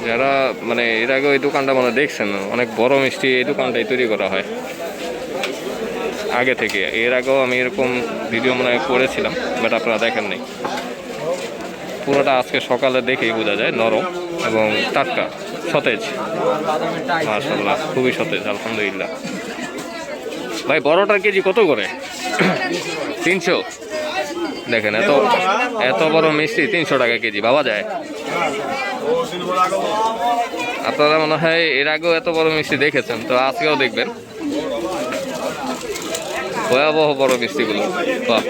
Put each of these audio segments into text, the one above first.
যারা মানে এর আগে ওই দোকানটা মানে দেখছেন, অনেক বড় মিষ্টি এই দোকানটাই তৈরি করা হয় আগে থেকে। এর আগেও আমি এরকম ভিডিও মনে হয় করেছিলাম, বাট আপনারা দেখেন নাই। পুরোটা আজকে সকালে দেখেই বোঝা যায় নরম এবং টাটকা, সতেজ। মাশাআল্লাহ, খুবই সতেজ, আলহামদুলিল্লাহ। ভাই বড়টার কেজি কত করে? 300। দেখেন এত এত বড় মিষ্টি 300 টাকা কেজি পাওয়া যায়। আপনারা মনে হয় এর আগেও এত বড় মিষ্টি দেখেছেন, তো আজকেও দেখবেন। ভয়াবহ বড় মিষ্টিগুলো, বাহ।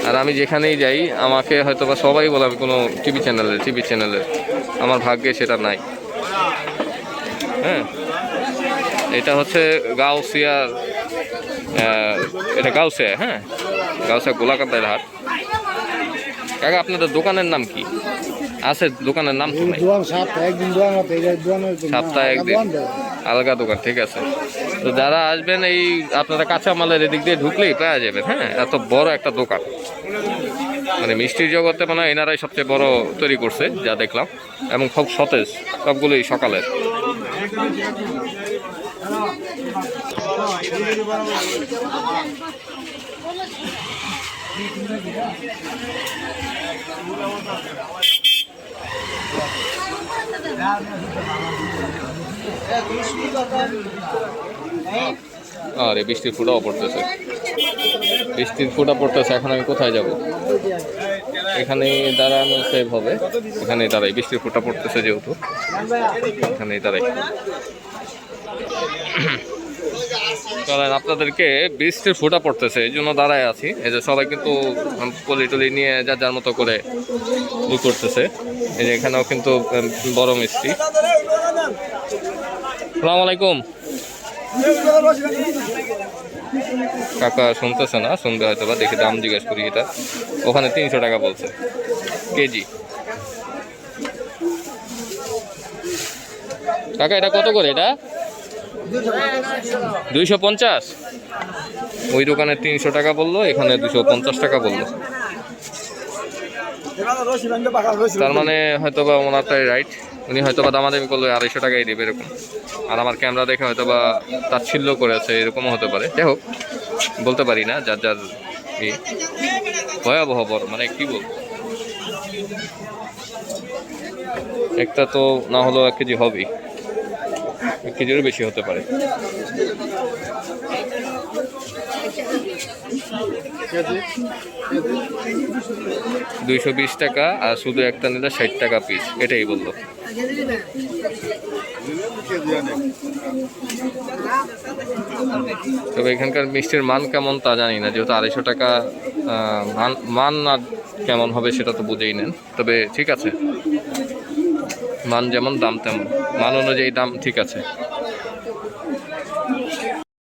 আর আমি যেখানেই যাই আমাকে হয়তো বা সবাই বলে আমি কোনো টিভি চ্যানেলের। আমার ভাগ্যে সেটা নাই। হ্যাঁ, এটা হচ্ছে গাউসিয়ার, এটা গাউসিয়া। হ্যাঁ, গাউসিয়া গোলাকান্দার হাট। কাকা আপনাদের দোকানের নাম কি? আছে দোকানের নাম তো নাই। সপ্তাহে একদিন আলগা দোকান, ঠিক আছে। তো যারা আসবেন এই আপনারা কাঁচামালের এদিক দিয়ে ঢুকলেই পাওয়া যাবেন। হ্যাঁ, এত বড় একটা দোকান, মানে মিষ্টির জগতে মানে এনারাই সবচেয়ে বড় তৈরি করছে যা দেখলাম, এবং খুব সতেজ, সবগুলোই সকালের। আরে বৃষ্টির ফুটাও পড়তেছে, এখন আমি কোথায় যাব? এখানে দাঁড়ানো সেভ হবে, এখানে দাঁড়াই। বৃষ্টির ফুটা পড়তেছে যেহেতু, এখানেই দাঁড়াই। চলেন, আপনাদেরকে বৃষ্টির ফুটা পড়তেছে এই জন্য দাঁড়ায় আছি। এই যে সবাই কিন্তু পলি টলি নিয়ে যার মতো করে ই করতেছে। এই যে এখানেও কিন্তু বড় মিষ্টি। আসসালামু আলাইকুম। কাকা শুনতেছে না, শুনবে হয়তো বা, দেখে দাম জিজ্ঞেস করি। এটা ওখানে 300 টাকা বলছে কেজি। কাকা এটা কত করে? এটা 250। ওই দোকানে 300 টাকা বললো, এখানে 250 টাকা বললো। তার মানে হয়তো বা ওনারটাই রাইট। উনি হয়তো বা দামাদামি করলে 250 টাকাই দেবে এরকম। আর আমার ক্যামেরা দেখে হয়তো বা তাচ্ছিল্য করেছে, এরকমও হতে পারে। যাই হোক, বলতে পারি না, যার যার ভয়াবহ বড়, মানে কি বলবো, একটা তো না হলেও 1 কেজি হবেই, 1 কেজিরও বেশি হতে পারে। $220 টাকা, আর শুধু একটা নিলে 60 টাকা পিস, এটাই বললো। তবে এখানকার মিষ্টির মান কেমন তা জানি না, যেহেতু 250 টাকা। মান আর কেমন হবে সেটা তো বুঝেই নেন। তবে ঠিক আছে, মান যেমন দাম তেমন, মান অনুযায়ী দাম ঠিক আছে।